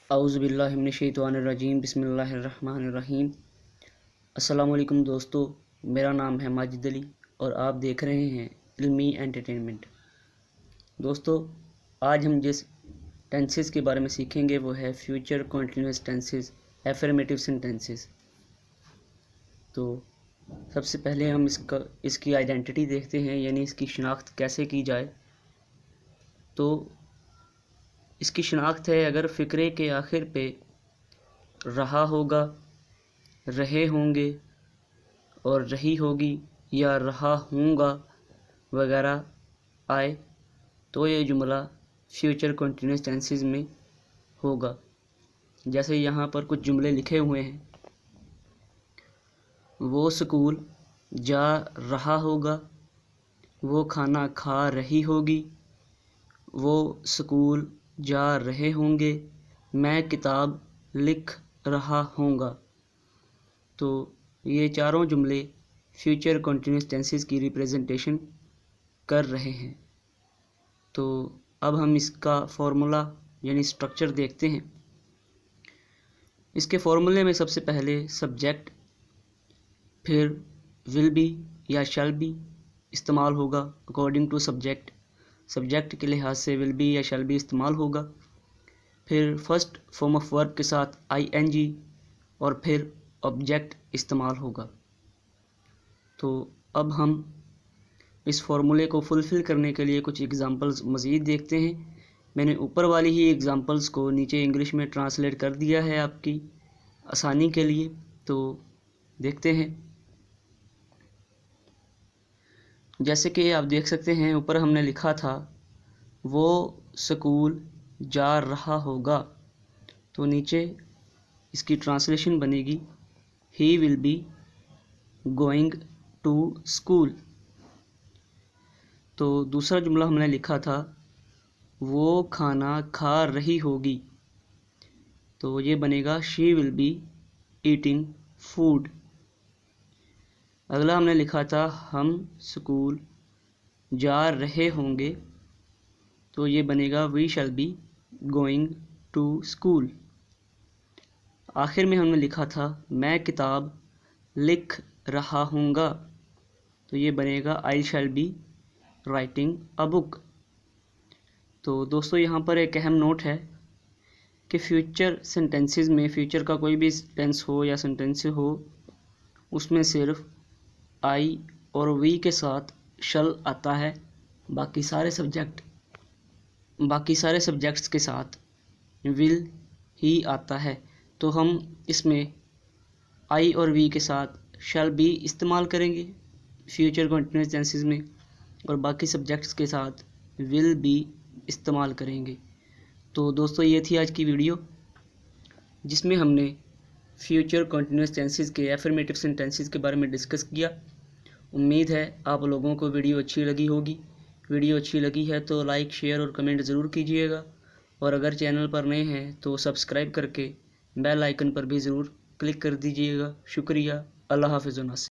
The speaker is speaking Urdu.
اعوذ باللہ من الشیطان الرجیم، بسم اللہ الرحمن الرحیم۔ السلام علیکم دوستو، میرا نام ہے ماجد علی اور آپ دیکھ رہے ہیں علمی انٹرٹینمنٹ۔ دوستو، آج ہم جس ٹینسز کے بارے میں سیکھیں گے وہ ہے future continuous tenses, affirmative sentences. تو سب سے پہلے ہم اس کی آئیڈینٹی دیکھتے ہیں، یعنی اس کی شناخت کیسے کی جائے۔ تو اس کی شناخت ہے، اگر فقرے کے آخر پہ رہا ہوگا، رہے ہوں گے اور رہی ہوگی یا رہا ہوں گا وغیرہ آئے تو یہ جملہ فیوچر کنٹینیوس ٹینسز میں ہوگا۔ جیسے یہاں پر کچھ جملے لکھے ہوئے ہیں، وہ سکول جا رہا ہوگا، وہ کھانا کھا رہی ہوگی، وہ سکول جا رہے ہوں گے، میں کتاب لکھ رہا ہوں گا۔ تو یہ چاروں جملے فیوچر کنٹینیوس ٹینسز کی ریپریزنٹیشن کر رہے ہیں۔ تو اب ہم اس کا فارمولا یعنی سٹرکچر دیکھتے ہیں۔ اس کے فارمولے میں سب سے پہلے سبجیکٹ، پھر ول بی یا شیل بی استعمال ہوگا اکارڈنگ ٹو سبجیکٹ۔ سبجیکٹ کے لحاظ سے ول بی یا شیل بی استعمال ہوگا، پھر فرسٹ فارم آف ورب کے ساتھ آئی این جی اور پھر آبجیکٹ استعمال ہوگا۔ تو اب ہم اس فارمولے کو فلفل کرنے کے لیے کچھ ایگزامپلز مزید دیکھتے ہیں۔ میں نے اوپر والی ہی ایگزامپلز کو نیچے انگلش میں ٹرانسلیٹ کر دیا ہے آپ کی آسانی کے لیے، تو دیکھتے ہیں۔ جیسے کہ آپ دیکھ سکتے ہیں، اوپر ہم نے لکھا تھا وہ سکول جا رہا ہوگا، تو نیچے اس کی ٹرانسلیشن بنے گی he will be going to school. تو دوسرا جملہ ہم نے لکھا تھا وہ کھانا کھا رہی ہوگی، تو یہ بنے گا شی ول بی ایٹنگ فوڈ۔ اگلا ہم نے لکھا تھا ہم سکول جا رہے ہوں گے، تو یہ بنے گا we shall be going to school. آخر میں ہم نے لکھا تھا میں کتاب لکھ رہا ہوں گا، تو یہ بنے گا I shall be writing a book. تو دوستو، یہاں پر ایک اہم نوٹ ہے کہ فیوچر سینٹینسز میں فیوچر کا کوئی بھی ٹینس ہو یا سینٹینس ہو، اس میں صرف آئی اور وی کے ساتھ شل آتا ہے، باقی سارے سبجیکٹس کے ساتھ ول ہی آتا ہے۔ تو ہم اس میں آئی اور وی کے ساتھ شل بھی استعمال کریں گے فیوچر کنٹینیوس ٹینسز میں، اور باقی سبجیکٹس کے ساتھ ول بھی استعمال کریں گے۔ تو دوستو، یہ تھی آج کی ویڈیو جس میں ہم نے فیوچر کنٹینیوس ٹینسز کے افرمیٹیو سینٹینسز کے بارے میں ڈسکس کیا۔ امید ہے آپ لوگوں کو ویڈیو اچھی لگی ہوگی۔ ویڈیو اچھی لگی ہے تو لائک، شیئر اور کمنٹ ضرور کیجیے گا، اور اگر چینل پر نئے ہیں تو سبسکرائب کر کے بیل آئیکن پر بھی ضرور کلک کر دیجیے گا۔ شکریہ، اللہ حافظ و ناصر۔